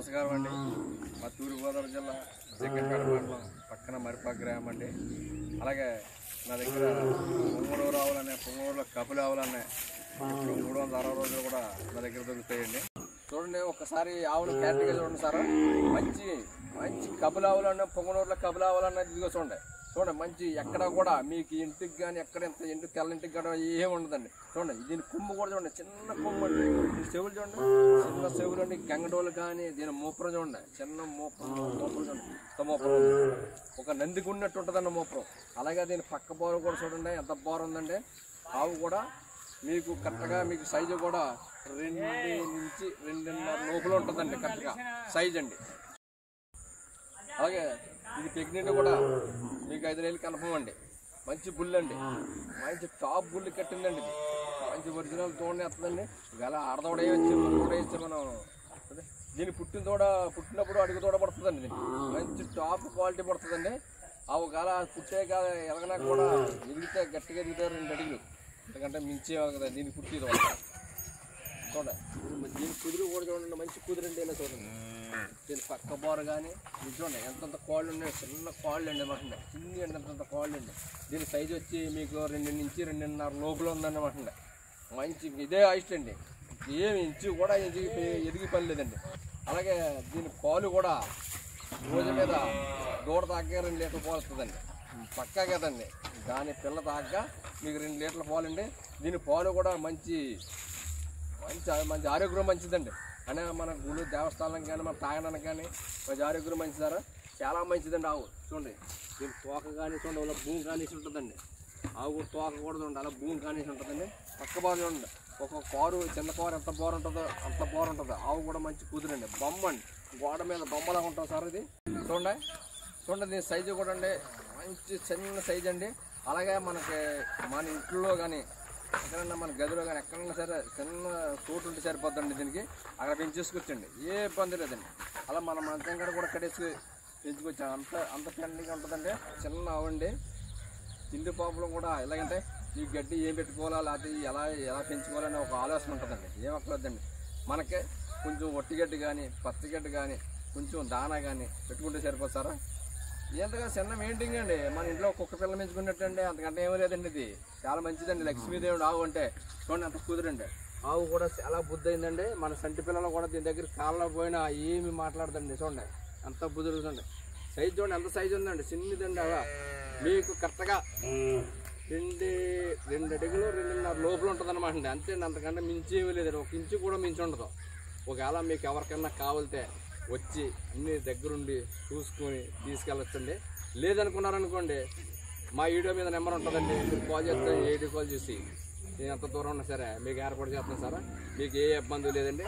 నమస్కారం అండి. మా తూర్పుగోదావరి జిల్లా జగ్గంపేట మండలం పక్కన మరిపాక గ్రామం అండి. అలాగే నా దగ్గర పొంగనూరు ఆవులనే పొంగనూరులో కపులు ఆవులనే ఇప్పుడు 360 రోజులు కూడా నా దగ్గర దొరుకుతాయండి. చూడండి ఒక్కసారి ఆవులు క్యారెక్టర్గా చూడండి సార్. మంచి మంచి కపులు ఆవులు అన్న పొంగనూరులో కపులు ఆవులు అన్నది ఇదిగో చూడండి. మంచి ఎక్కడ కూడా మీకు ఇంటికి కానీ ఎక్కడ ఎంత ఇంటికి తెల్లంటికి కానీ ఏమి ఉండదండి. చూడండి దీని కొమ్ము కూడా చూడండి, చిన్న కొమ్ము అండి. దీని చెవులు చూడండి, చిన్న చెవులు అండి. గంగడోలు కానీ దీని మూపురం చూడండి, చిన్న మూపురం చూడండి, మూపురం ఒక నందికి ఉన్నట్టు ఉంటుందండి మూపురం. అలాగే దీని పక్క బోర కూడా చూడండి ఎంత బోర ఉందండి. ఆవు కూడా మీకు కరెక్ట్గా మీకు సైజు కూడా 2 నుంచి 2.5 లోపల ఉంటుందండి కరెక్ట్గా సైజ్ అండి. అలాగే ఇది ప్రెగ్నెంట్ కూడా మీకు 5 నెలలు కన్ఫర్మ్ అండి. మంచి బుల్ అండి, మంచి టాప్ బుల్ కట్టిందండి. ఇది మంచి ఒరిజినల్ తోడనే వస్తుందండి. ఇలా ఆడదోడేయచ్చు తోడేయచ్చు మనం. దీన్ని పుట్టినప్పుడు అడుగు తోడ పడుతుందండి. దీనికి మంచి టాప్ క్వాలిటీ పడుతుందండి. ఆ ఒకవేళ పుట్టే కాదు ఎలగనా కూడా ఎదిగితే గట్టిగా ఎదిగితే 2 అడుగులు ఎందుకంటే మించే కదా దీనికి పుట్టి చూడండి. దీని కుదురు కూడా చూడండి, మంచి కుదురండి. ఇలా చూడండి దీని పక్క బోర కానీ ఇది చూడండి ఎంతంత కాళ్ళు ఉన్నాయి. చిన్న కాళ్ళు అండి అన్నమాట, చిన్ని అండి ఎంతంత కాళ్ళు అండి. దీని సైజు వచ్చి మీకు 2 నుంచి 2.5 లోపల ఉందన్నమాట. మంచి ఇదే హైట్ అండి, ఏమి ఇంచు కూడా ఎదిగి పని లేదండి. అలాగే దీని పాలు కూడా రోజు మీద దూడ తాగ్గా 2 లీటర్ల పాలు వస్తుందండి పక్కా కదండి. దాని పిల్ల తాగ్గా మీకు 2 లీటర్ల పాలు అండి. దీని పాలు కూడా మంచి మంచి ఆరోగ్యం మంచిదండి. అనే మన గుళ్ళు దేవస్థానం కానీ మన తాగడానికి కానీ మంచి ఆరోగ్యం మంచిదారా చాలా మంచిదండి. ఆవు చూడండి దీని తోక కానీ చూడండి అలా భూమి కానేసి ఉంటుందండి. ఆవు తోక కూడా చూడండి అలా భూమి కానేసి ఉంటుందండి. పక్క బాగా చూడండి ఒక కారు చిన్న కారు ఎంత బోర ఉంటుందో అంత బోర ఉంటుంది. ఆవు కూడా మంచి కుదురండి, బొమ్మ అండి, గోడ మీద బొమ్మలాగా ఉంటుంది సార్. ఇది చూడండి దీని సైజు కూడా అండి మంచి చిన్న సైజు అండి. అలాగే మనకి మన ఇంట్లో కానీ ఎక్కడన్నా మన గదిలో కానీ ఎక్కడన్నా సరే చిన్న చోటు ఉంటే సరిపోద్దండి. దీనికి అక్కడ పెంచేసుకొచ్చండి, ఏ ఇబ్బంది లేదండి. అలా మన మంచం కాడ కూడా కట్టేసి పెంచుకొచ్చాను. అంత ఫ్రెండ్లీగా ఉంటుందండి. చిన్న అవండి. తిండి పాపలు కూడా ఎలాగంటే ఈ గడ్డి ఏం పెట్టుకోవాలా లేకపోతే ఎలా పెంచుకోవాలని ఒక ఆలోచన ఉంటుందండి. ఏం అక్కర్లేదండి. మనకే కొంచెం ఒట్టిగడ్డి కానీ పచ్చిగడ్డి కానీ కొంచెం దానా కానీ పెట్టుకుంటే సరిపోతారా. ఎంతగా చిన్న మెయింటైన్ అండి. మన ఇంట్లో కుక్క పిల్ల పెంచుకున్నట్టండి, అంతకంటే ఏమీ లేదండి. ఇది చాలా మంచిదండి. లక్ష్మీదేవుడు ఆవు అంటే చూడండి అంత కుదురండి. ఆవు కూడా చాలా బుద్ధి అయిందండి. మన సంటి పిల్లలు కూడా దీని దగ్గర కాళ్ళలో పోయినా ఏమి మాట్లాడదండి. చూడండి అంత బుద్ధి చూడండి. సైజు చూడండి ఎంత సైజు ఉందండి, చిన్నదండి. అలా మీకు కరెక్ట్గా 2 అడుగులు 2.5 లోపల ఉంటుంది అనమాట అండి. అంతే అండి, అంతకంటే మించి ఏమీ లేదండి. 1 ఇంచు కూడా మించి ఉండదు. ఒకవేళ మీకు ఎవరికైనా కావాలితే వచ్చి అన్ని దగ్గరుండి చూసుకొని తీసుకెళ్ళొచ్చండి. లేదనుకున్నారనుకోండి మా వీడియో మీద నెంబర్ ఉంటుందండి, మీరు కాల్ చేస్తే ఏడు కాల్ చేసి నేను ఎంత దూరం ఉన్నా సరే మీకు ఏర్పాటు చేస్తాను సార్. మీకు ఏ ఇబ్బంది లేదండి.